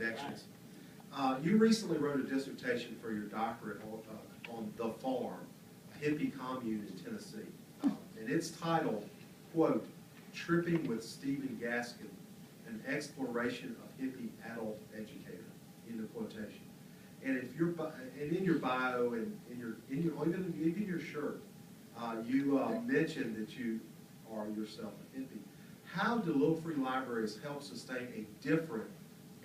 objections. You recently wrote a dissertation for your doctorate on The Farm, a hippie commune in Tennessee. And it's titled, quote, "Tripping with Stephen Gaskin, an exploration of hippie adult educator," in the quotation. And if you're, and in your bio and even your shirt, you mentioned that you are yourself a hippie. How do Little Free Libraries help sustain a different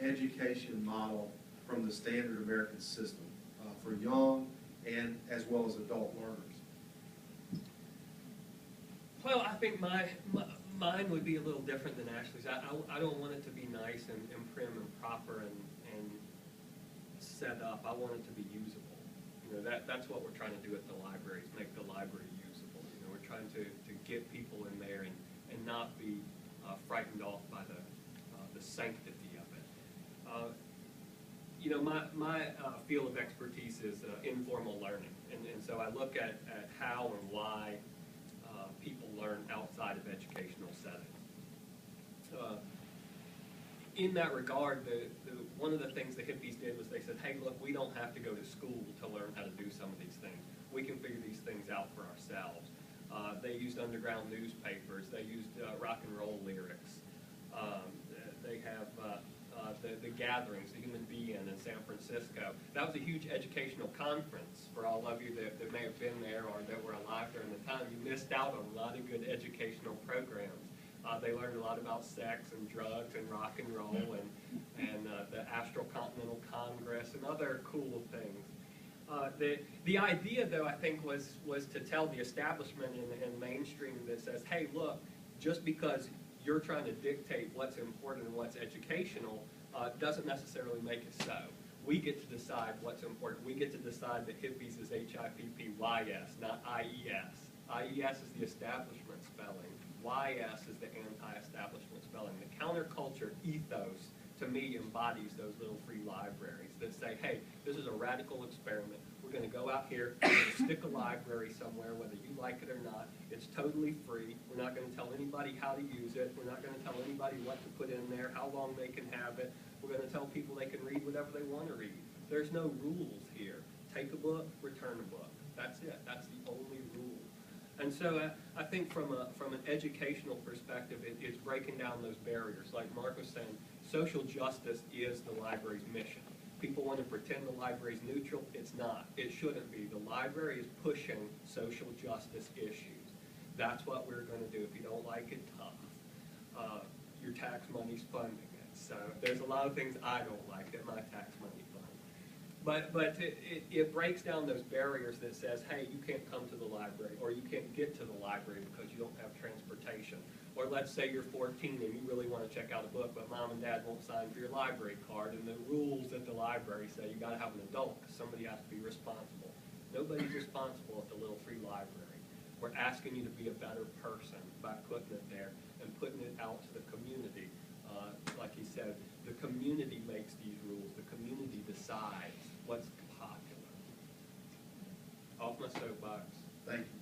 education model from the standard American system for young and as well as adult learners? Well, I think mine would be a little different than Ashley's. I don't want it to be nice and prim and proper and set up. I want it to be usable. You know, that's what we're trying to do at the libraries, make the library usable. You know, we're trying to get people in there and not be frightened off by the sanctity of it. You know, my field of expertise is informal learning, and so I look at how and why people learn outside of educational settings. In that regard, one of the things the hippies did was they said, hey, look, we don't have to go to school to learn how to do some of these things. We can figure these things out for ourselves. They used underground newspapers. They used rock and roll lyrics. They have the gatherings, the Human Being in San Francisco. That was a huge educational conference for all of you that may have been there or that were alive during the time. You missed out on a lot of good educational programs. They learned a lot about sex and drugs and rock and roll and the Astral Continental Congress and other cool things. The idea, though, I think was to tell the establishment and mainstream that says, hey, look, just because you're trying to dictate what's important and what's educational doesn't necessarily make it so. We get to decide what's important. We get to decide that hippies is H-I-P-P-Y-S, not I-E-S. I-E-S is the establishment spelling. Y-S is the anti-establishment spelling. The counterculture ethos, to me, embodies those little free libraries that say, hey, this is a radical experiment. We're going to go out here, we're going to stick a library somewhere, whether you like it or not. It's totally free. We're not going to tell anybody how to use it. We're not going to tell anybody what to put in there, how long they can have it. We're going to tell people they can read whatever they want to read. There's no rules here. Take a book, return a book. That's it. That's the only rule. And so I think from an educational perspective, it's breaking down those barriers. Like Mark was saying, social justice is the library's mission. People want to pretend the library is neutral. It's not. It shouldn't be. The library is pushing social justice issues. That's what we're going to do. If you don't like it, tough. Your tax money's funding it. So there's a lot of things I don't like that my tax money funds. But it breaks down those barriers that says, hey, you can't come to the library, or you can't get to the library because you don't have transportation. Or let's say you're 14 and you really want to check out a book, but mom and dad won't sign for your library card, and the rules at the library say you got to have an adult because somebody has to be responsible. Nobody's responsible at the Little Free Library. We're asking you to be a better person by putting it there and putting it out to the community. Like he said, the community makes these rules. The community decides what's popular. Off my soapbox. Thank you.